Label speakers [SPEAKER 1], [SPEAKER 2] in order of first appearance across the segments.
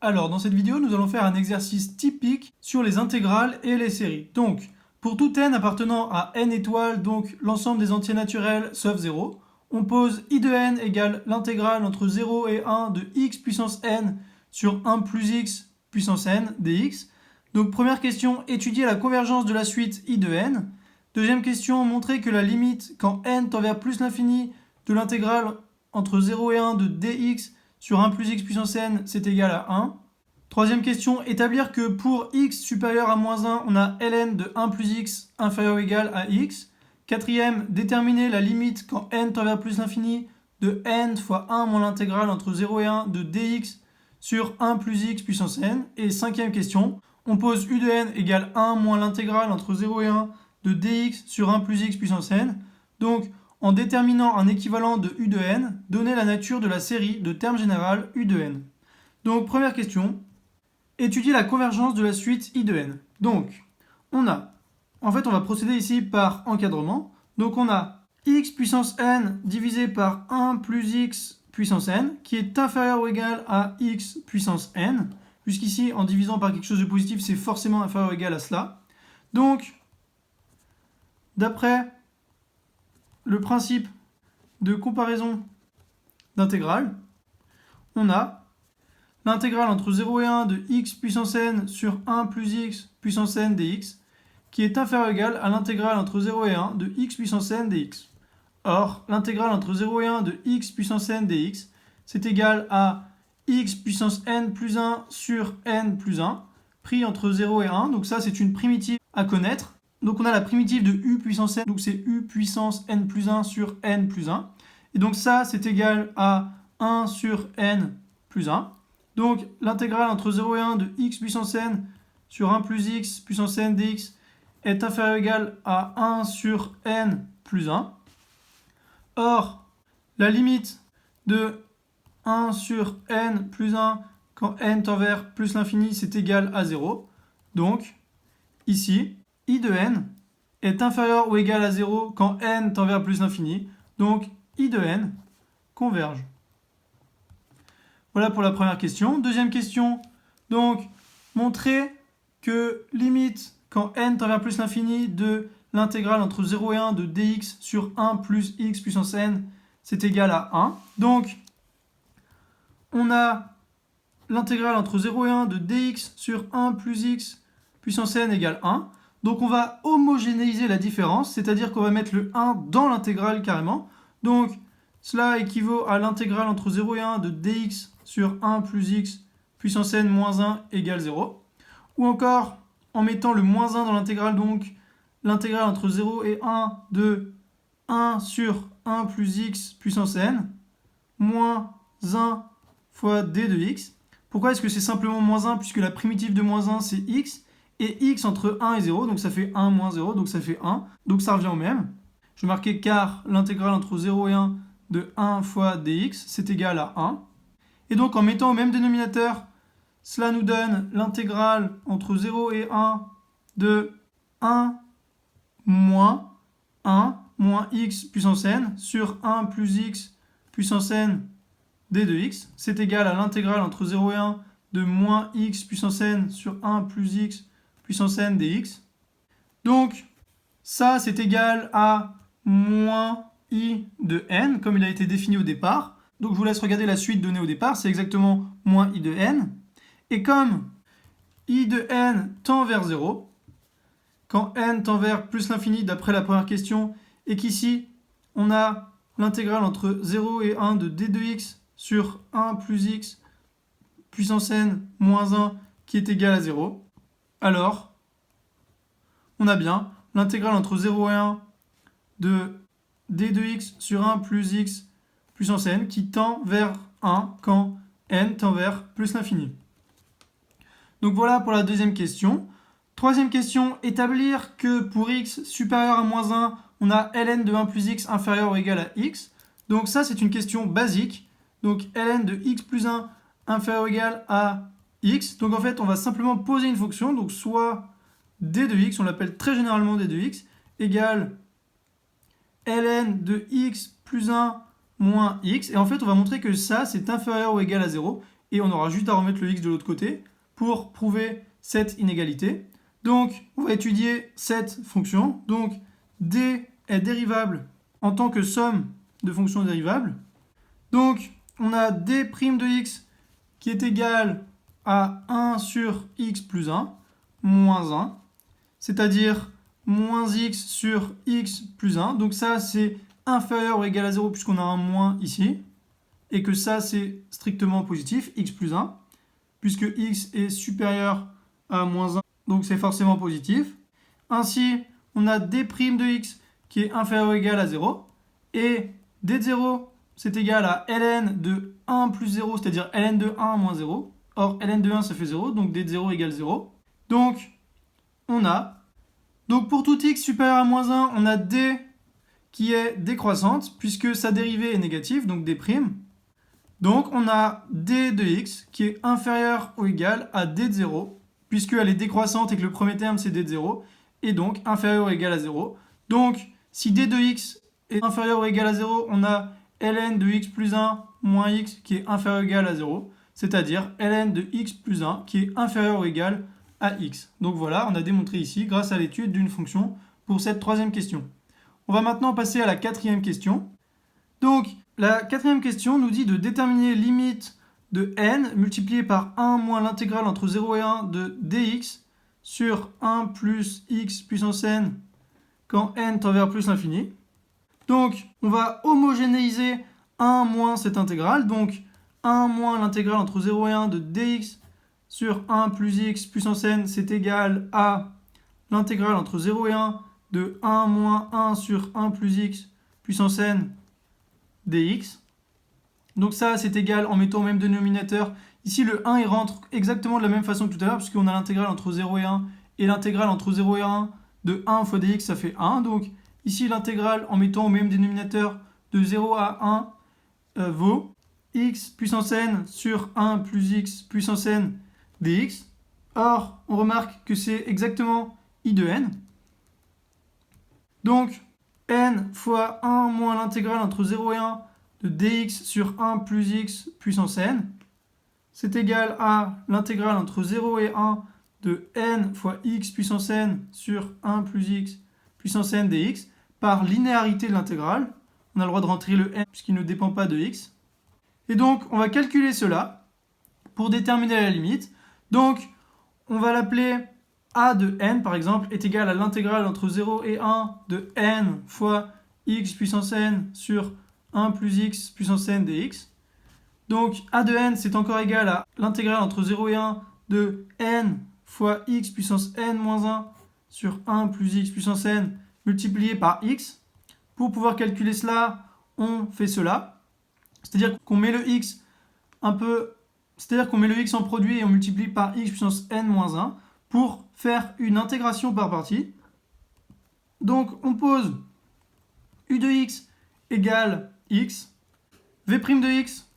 [SPEAKER 1] Alors, dans cette vidéo, nous allons faire un exercice typique sur les intégrales et les séries. Donc, pour tout n appartenant à n étoiles, donc l'ensemble des entiers naturels sauf 0, on pose i de n égale l'intégrale entre 0 et 1 de x puissance n sur 1 plus x puissance n dx. Donc, première question, étudier la convergence de la suite i de n. Deuxième question, montrer que la limite quand n tend vers plus l'infini de l'intégrale entre 0 et 1 de dx sur 1 plus x puissance n, c'est égal à 1. Troisième question, établir que pour x supérieur à moins 1, on a ln de 1 plus x inférieur ou égal à x. Quatrième, déterminer la limite quand n tend vers plus l'infini de n fois 1 moins l'intégrale entre 0 et 1 de dx sur 1 plus x puissance n. Et cinquième question, on pose u de n égale 1 moins l'intégrale entre 0 et 1 de dx sur 1 plus x puissance n. Donc, en déterminant un équivalent de u de n, donner la nature de la série de termes général u de n. Donc, première question, étudier la convergence de la suite i de n. Donc, on va procéder ici par encadrement. Donc, on a x puissance n divisé par 1 plus x puissance n, qui est inférieur ou égal à x puissance n, puisqu'ici, en divisant par quelque chose de positif, c'est forcément inférieur ou égal à cela. Donc, d'après le principe de comparaison d'intégrales, on a l'intégrale entre 0 et 1 de x puissance n sur 1 plus x puissance n dx, qui est inférieur ou égal à l'intégrale entre 0 et 1 de x puissance n dx. Or, l'intégrale entre 0 et 1 de x puissance n dx, c'est égal à x puissance n plus 1 sur n plus 1, pris entre 0 et 1. Donc ça, c'est une primitive à connaître. Donc on a la primitive de u puissance n, donc c'est u puissance n plus 1 sur n plus 1. Et donc ça, c'est égal à 1 sur n plus 1. Donc l'intégrale entre 0 et 1 de x puissance n sur 1 plus x puissance n dx est inférieure ou égale à 1 sur n plus 1. Or, la limite de 1 sur n plus 1 quand n tend vers plus l'infini, c'est égal à 0. Donc, ici, i de n est inférieur ou égal à 0 quand n tend vers plus l'infini. Donc, i de n converge. Voilà pour la première question. Deuxième question, donc, montrer que limite quand n tend vers plus l'infini de l'intégrale entre 0 et 1 de dx sur 1 plus x puissance n, c'est égal à 1. Donc, on a l'intégrale entre 0 et 1 de dx sur 1 plus x puissance n égale 1. Donc, on va homogénéiser la différence, c'est-à-dire qu'on va mettre le 1 dans l'intégrale carrément. Donc, cela équivaut à l'intégrale entre 0 et 1 de dx sur 1 plus x puissance n moins 1 égale 0. Ou encore, en mettant le moins 1 dans l'intégrale, donc l'intégrale entre 0 et 1 de 1 sur 1 plus x puissance n moins 1 fois d de x. Pourquoi est-ce que c'est simplement moins 1? Puisque la primitive de moins 1, c'est x, et x entre 1 et 0, donc ça fait 1 moins 0, donc ça fait 1, donc ça revient au même. Je vais marquer car l'intégrale entre 0 et 1 de 1 fois dx, c'est égal à 1. Et donc en mettant au même dénominateur, cela nous donne l'intégrale entre 0 et 1 de 1 moins 1 moins x puissance n sur 1 plus x puissance n d de x. C'est égal à l'intégrale entre 0 et 1 de moins x puissance n sur 1 plus x puissance n dx. Donc, ça, c'est égal à moins i de n, comme il a été défini au départ. Donc, je vous laisse regarder la suite donnée au départ. C'est exactement moins i de n. Et comme i de n tend vers 0, quand n tend vers plus l'infini d'après la première question, et qu'ici, on a l'intégrale entre 0 et 1 de d de x sur 1 plus x puissance n moins 1 qui est égal à 0, alors on a bien l'intégrale entre 0 et 1 de d de x sur 1 plus x puissance n qui tend vers 1 quand n tend vers plus l'infini. Donc voilà pour la deuxième question. Troisième question, établir que pour x supérieur à moins 1, on a ln de 1 plus x inférieur ou égal à x. Donc ça, c'est une question basique. Donc ln de x plus 1 inférieur ou égal à x. Donc en fait, on va simplement poser une fonction, donc soit d de x, on l'appelle très généralement d de x, égale ln de x plus 1 moins x. Et en fait, on va montrer que ça, c'est inférieur ou égal à 0. et on aura juste à remettre le x de l'autre côté pour prouver cette inégalité. Donc, on va étudier cette fonction. Donc, d est dérivable en tant que somme de fonctions dérivables. Donc, on a d' de x qui est égal à 1 sur x plus 1 moins 1, c'est-à-dire moins x sur x plus 1. Donc ça, c'est inférieur ou égal à 0 puisqu'on a un moins ici. Et que ça, c'est strictement positif, x plus 1, puisque x est supérieur à moins 1, donc c'est forcément positif. Ainsi, on a d' de x qui est inférieur ou égal à 0. Et d de 0, c'est égal à ln de 1 plus 0, c'est-à-dire ln de 1 moins 0. Or, ln de 1, ça fait 0, donc d de 0 égale 0. Donc, on a, donc pour tout x supérieur à moins 1, on a d qui est décroissante, puisque sa dérivée est négative, donc d'. Donc, on a d de x qui est inférieur ou égal à d de 0, puisqu'elle est décroissante et que le premier terme, c'est d de 0, et donc inférieur ou égal à 0. Donc, si d de x est inférieur ou égal à 0, on a ln de x plus 1 moins x qui est inférieur ou égal à 0, c'est-à-dire ln de x plus 1 qui est inférieur ou égal à x. Donc voilà, on a démontré ici grâce à l'étude d'une fonction pour cette troisième question. On va maintenant passer à la quatrième question. Donc, la quatrième question nous dit de déterminer limite de n multiplié par 1 moins l'intégrale entre 0 et 1 de dx sur 1 plus x puissance n quand n tend vers plus l'infini. Donc, on va homogénéiser 1 moins cette intégrale. Donc, 1 moins l'intégrale entre 0 et 1 de dx sur 1 plus x puissance n, c'est égal à l'intégrale entre 0 et 1 de 1 moins 1 sur 1 plus x puissance n dx. Donc ça, c'est égal en mettant au même dénominateur. Ici, le 1, il rentre exactement de la même façon que tout à l'heure, puisqu'on a l'intégrale entre 0 et 1, et l'intégrale entre 0 et 1 de 1 fois dx, ça fait 1. Donc ici, l'intégrale en mettant au même dénominateur de 0 à 1 vaut x puissance n sur 1 plus x puissance n dx. Or, on remarque que c'est exactement i de n. Donc, n fois 1 moins l'intégrale entre 0 et 1 de dx sur 1 plus x puissance n, c'est égal à l'intégrale entre 0 et 1 de n fois x puissance n sur 1 plus x puissance n dx par linéarité de l'intégrale. On a le droit de rentrer le n puisqu'il ne dépend pas de x. Et donc, on va calculer cela pour déterminer la limite. Donc, on va l'appeler a de n, par exemple, est égal à l'intégrale entre 0 et 1 de n fois x puissance n sur 1 plus x puissance n dx. Donc, a de n, c'est encore égal à l'intégrale entre 0 et 1 de n fois x puissance n moins 1 sur 1 plus x puissance n multiplié par x. Pour pouvoir calculer cela, on fait cela. C'est-à-dire qu'on met le x un peu... C'est-à-dire qu'on met le x en produit et on multiplie par x puissance n moins 1 pour faire une intégration par partie. Donc, on pose u de x égale x. v' de x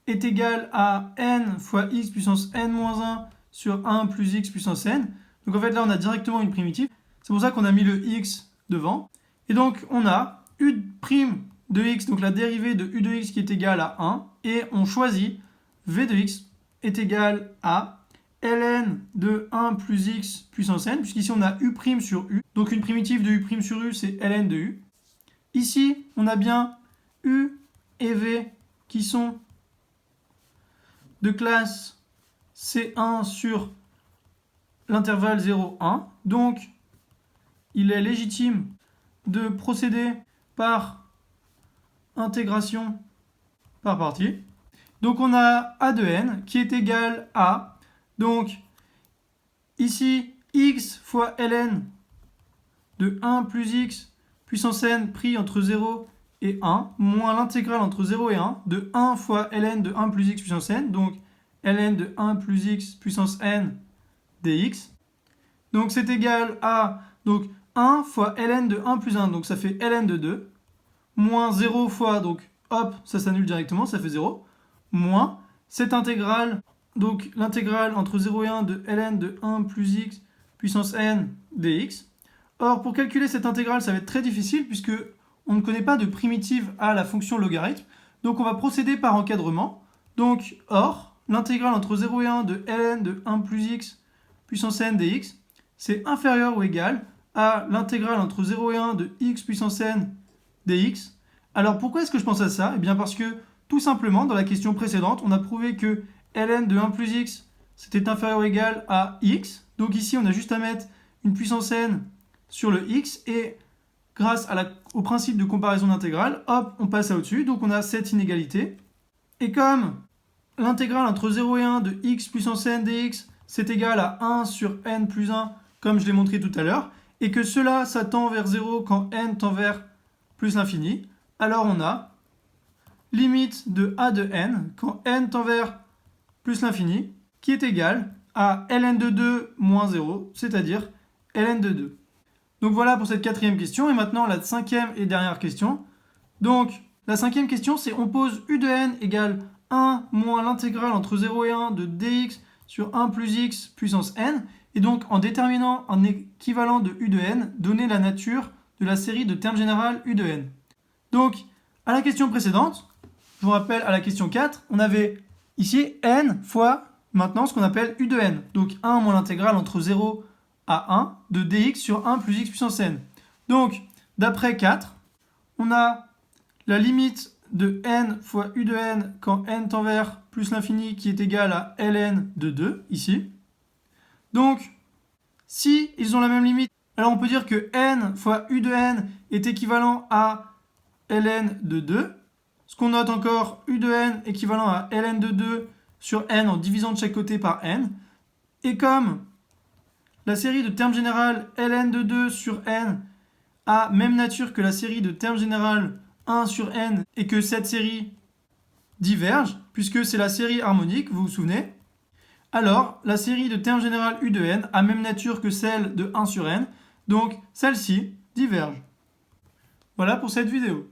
[SPEAKER 1] est égal à n fois x puissance n moins 1 sur 1 plus x puissance n. Donc, en fait, là, on a directement une primitive. C'est pour ça qu'on a mis le x devant. Et donc, on a u' de x, donc la dérivée de u de x qui est égale à 1. Et on choisit v de x est égal à ln de 1 plus x puissance n, puisqu'ici on a u' sur u. Donc une primitive de u' sur u, c'est ln de u. Ici, on a bien u et v qui sont de classe C1 sur l'intervalle 0, 1. Donc, il est légitime de procéder par intégration par partie. Donc, on a a de n qui est égal à, donc, ici, x fois ln de 1 plus x puissance n pris entre 0 et 1, moins l'intégrale entre 0 et 1 de 1 fois ln de 1 plus x puissance n, donc ln de 1 plus x puissance n dx. Donc c'est égal à donc 1 fois ln de 1 plus 1, donc ça fait ln de 2, moins 0 fois, donc hop, ça s'annule directement, ça fait 0, moins cette intégrale, donc l'intégrale entre 0 et 1 de ln de 1 plus x puissance n dx. Or, pour calculer cette intégrale, ça va être très difficile puisque on ne connaît pas de primitive à la fonction logarithme. Donc on va procéder par encadrement. Donc, or, l'intégrale entre 0 et 1 de ln de 1 plus x puissance n dx, c'est inférieur ou égal à l'intégrale entre 0 et 1 de x puissance n dx. Alors pourquoi est-ce que je pense à ça? Eh bien parce que tout simplement dans la question précédente, on a prouvé que ln de 1 plus x c'était inférieur ou égal à x. Donc ici on a juste à mettre une puissance n sur le x et grâce au principe de comparaison d'intégrale, hop, on passe à au-dessus. Donc on a cette inégalité. Et comme l'intégrale entre 0 et 1 de x puissance n dx c'est égal à 1 sur n plus 1 comme je l'ai montré tout à l'heure, et que cela, ça tend vers 0 quand n tend vers plus l'infini, alors on a limite de a de n quand n tend vers plus l'infini, qui est égal à ln de 2 moins 0, c'est-à-dire ln de 2. Donc voilà pour cette quatrième question, et maintenant la cinquième et dernière question. Donc la cinquième question, c'est on pose u de n égale 1 moins l'intégrale entre 0 et 1 de dx sur 1 plus x puissance n, et donc en déterminant un équivalent de u de n, donner la nature de la série de termes générales u de n. Donc à la question précédente, je vous rappelle à la question 4, on avait ici n fois maintenant ce qu'on appelle u de n, donc 1 moins l'intégrale entre 0 à 1 de dx sur 1 plus x puissance n. Donc d'après 4, on a la limite de n fois u de n quand n tend vers plus l'infini qui est égal à ln de 2, ici. Donc, si ils ont la même limite, alors on peut dire que n fois u de n est équivalent à ln de 2. Ce qu'on note encore, u de n équivalent à ln de 2 sur n en divisant de chaque côté par n. Et comme la série de termes générales ln de 2 sur n a même nature que la série de termes générales 1 sur n et que cette série diverge, puisque c'est la série harmonique, vous vous souvenez, alors la série de termes générales u de n a même nature que celle de 1 sur n, donc celle-ci diverge. Voilà pour cette vidéo.